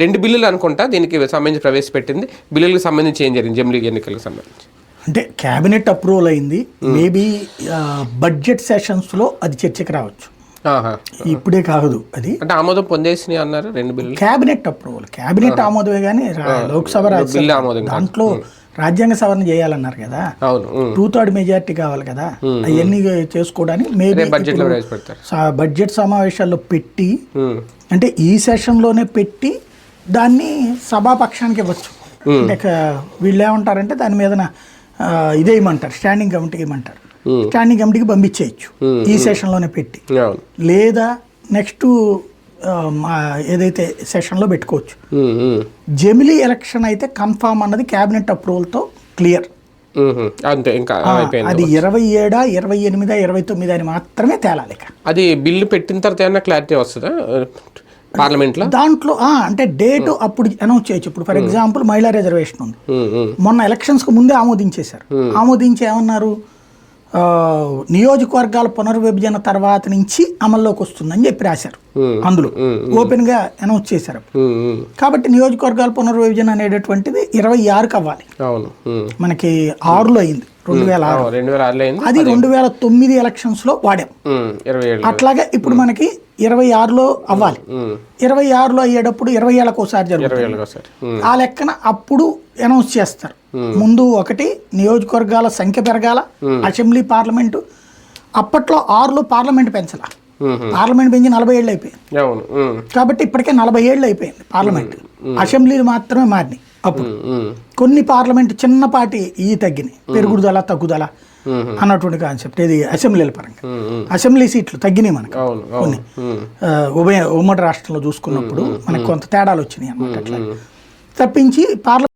2 బిల్లులు అనుకుంటా దీనికి సంబంధించి ప్రవేశపెట్టింది. బిల్లులకు సంబంధించి ఏం జరిగింది జమిలీ ఎన్నికలకు సంబంధించి? అంటే క్యాబినెట్ అప్రూవల్ అయింది. మేబీ బడ్జెట్ సెషన్స్లో అది చర్చకి రావచ్చు. ఇప్పుడే కాదు, అది అంటే ఆమోదం పొందేసి అన్నారు 2 బిల్లులు. క్యాబినెట్ అప్రూవల్, క్యాబినెట్ ఆమోదమే కానీ లోక్సభ దాంట్లో రాజ్యాంగ సవరణ చేయాలన్నారు కదా, 2/3 మెజారిటీ కావాలి కదా, అవన్నీ చేసుకోవడానికి మేబీ బడ్జెట్ సమావేశాల్లో పెట్టి, అంటే ఈ సెషన్లోనే పెట్టి దాన్ని సభాపక్షానికి ఇవ్వచ్చు. అంటే వీళ్ళు ఏమంటారంటే దాని మీద ఇదేయమంటారు, స్టాండింగ్ కమిటీకి ఇవ్వమంటారు, స్టాండింగ్ కమిటీకి పంపించేయచ్చు ఈ సెషన్లోనే పెట్టి, లేదా నెక్స్ట్ ఏదైతే సెషన్లో పెట్టుకోవచ్చు. జమిలీ ఎలక్షన్ అయితే కన్ఫామ్ అన్నది క్యాబినెట్ అప్రూవల్తో క్లియర్. అది 27, 28, 29 అని మాత్రమే తేలాలి. అది బిల్లు పెట్టిన తర్వాత ఏమైనా క్లారిటీ వస్తుందా పార్లమెంట్లో? దాంట్లో అంటే డేట్ అప్పుడు అనౌన్స్ చేయొచ్చు. ఇప్పుడు ఫర్ ఎగ్జాంపుల్ మహిళా రిజర్వేషన్ ఉంది, మొన్న ఎలక్షన్స్కి ముందే ఆమోదించేశారు. ఆమోదించి ఏమన్నారు, నియోజకవర్గాల పునర్విభజన తర్వాత నుంచి అమల్లోకి వస్తుందని చెప్పి రాశారు. అందులో ఓపెన్ గా అనౌన్స్ చేశారు. కాబట్టి నియోజకవర్గాల పునర్విభజన అనేటటువంటిది 26కి అవ్వాలి. మనకి 6లో అయింది, 2006. అది 2009 ఎలక్షన్స్ లో వాడాం. అట్లాగే ఇప్పుడు మనకి 26లో అవ్వాలి. 26లో అయ్యేటప్పుడు 20 ఏళ్ళకి ఒకసారి జరుగుతుంది. ఆ లెక్కన అప్పుడు అనౌన్స్ చేస్తారు. ముందు ఒకటి నియోజకవర్గాల సంఖ్య పెరగాల, అసెంబ్లీ పార్లమెంటు. అప్పట్లో 6లో పార్లమెంట్ పెంచాల, పార్లమెంట్ పెంచి 40 ఏళ్ళు అయిపోయింది. కాబట్టి ఇప్పటికే 40 ఏళ్ళు అయిపోయింది పార్లమెంట్. అసెంబ్లీలు మాత్రమే మారినాయి. అప్పుడు కొన్ని పార్లమెంట్ చిన్నపాటి తగ్గినాయి, పెరుగుదల తగ్గుదల అన్నటువంటి కాన్సెప్ట్. ఇది అసెంబ్లీల పరంగా అసెంబ్లీ సీట్లు తగ్గినాయి మనకు కొన్ని. ఉమ్మడి రాష్ట్రంలో చూసుకున్నప్పుడు మనకు కొంత తేడాలు వచ్చినాయి అన్నమాట. అట్లా తప్పించి పార్లమెంట్